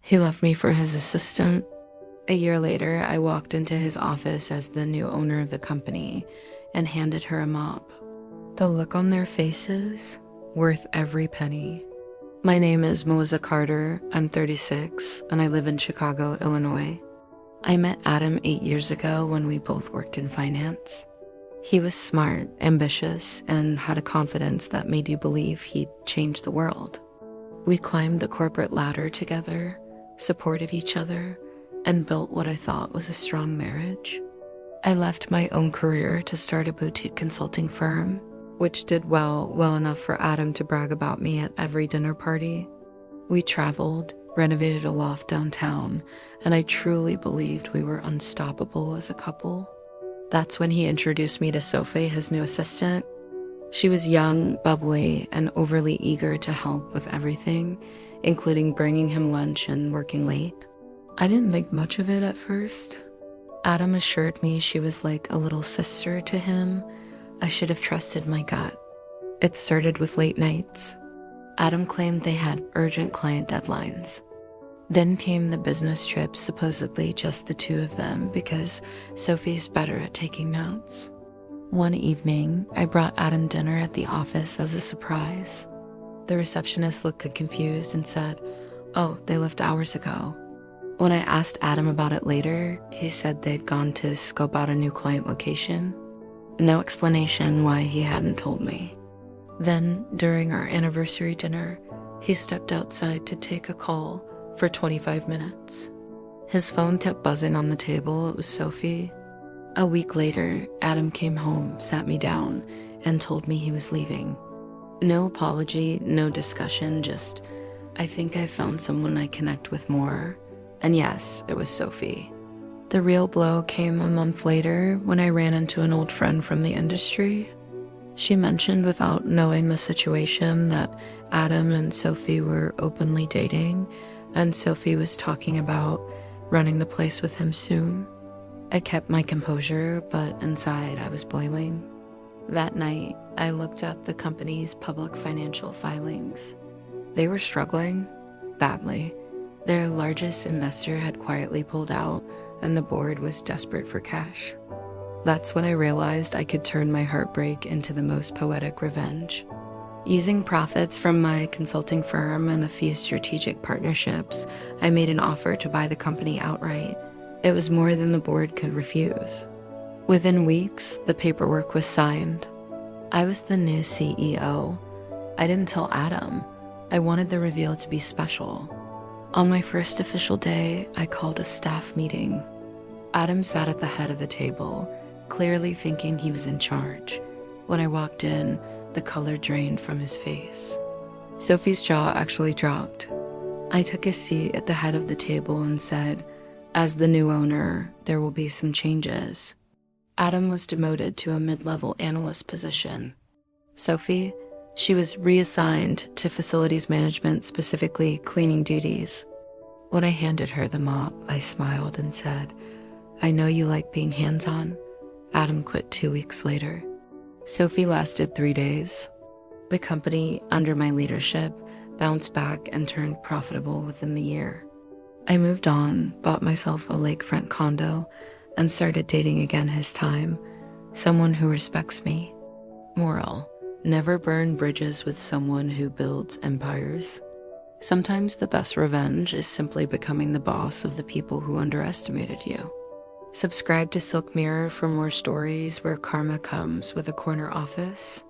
He left me for his assistant. A year later, I walked into his office as the new owner of the company and handed her a mop. The look on their faces, worth every penny. My name is Melissa Carter, I'm 36, and I live in Chicago, Illinois. I met Adam 8 years ago when we both worked in finance. He was smart, ambitious, and had a confidence that made you believe he'd change the world. We climbed the corporate ladder together, supported each other, and built what I thought was a strong marriage. I left my own career to start a boutique consulting firm, which did well enough for Adam to brag about me at every dinner party. We traveled, renovated a loft downtown, and I truly believed we were unstoppable as a couple. That's when he introduced me to Sophie, his new assistant. She was young, bubbly, and overly eager to help with everything, including bringing him lunch and working late. I didn't think much of it at first. Adam assured me she was like a little sister to him. I should have trusted my gut. It started with late nights. Adam claimed they had urgent client deadlines. Then came the business trips, supposedly just the two of them, because Sophie's better at taking notes. One evening, I brought Adam dinner at the office as a surprise. The receptionist looked confused and said, "Oh, they left hours ago." When I asked Adam about it later, he said they'd gone to scope out a new client location. No explanation why he hadn't told me. Then, during our anniversary dinner, he stepped outside to take a call for 25 minutes. His phone kept buzzing on the table. It was Sophie. A week later, Adam came home, sat me down, and told me he was leaving. No apology, no discussion, just, "I think I found someone I connect with more." And yes, it was Sophie. The real blow came a month later when I ran into an old friend from the industry. She mentioned, without knowing the situation, that Adam and Sophie were openly dating, and Sophie was talking about running the place with him soon. I kept my composure, but inside I was boiling. That night, I looked up the company's public financial filings. They were struggling badly. Their largest investor had quietly pulled out, and the board was desperate for cash. That's when I realized I could turn my heartbreak into the most poetic revenge. Using profits from my consulting firm and a few strategic partnerships, I made an offer to buy the company outright. It was more than the board could refuse. Within weeks, the paperwork was signed. I was the new CEO. I didn't tell Adam. I wanted the reveal to be special. On my first official day, I called a staff meeting. Adam sat at the head of the table, clearly thinking he was in charge. When I walked in, the color drained from his face. Sophie's jaw actually dropped. I took a seat at the head of the table and said, "As the new owner, there will be some changes." Adam was demoted to a mid-level analyst position. Sophie, she was reassigned to facilities management, specifically cleaning duties. When I handed her the mop, I smiled and said, "I know you like being hands-on." Adam quit 2 weeks later. Sophie lasted 3 days. The company, under my leadership, bounced back and turned profitable within the year. I moved on, bought myself a lakefront condo, and started dating again his time, someone who respects me. Moral: never burn bridges with someone who builds empires. Sometimes the best revenge is simply becoming the boss of the people who underestimated you. Subscribe to SilkMirror for more stories where karma comes with a corner office.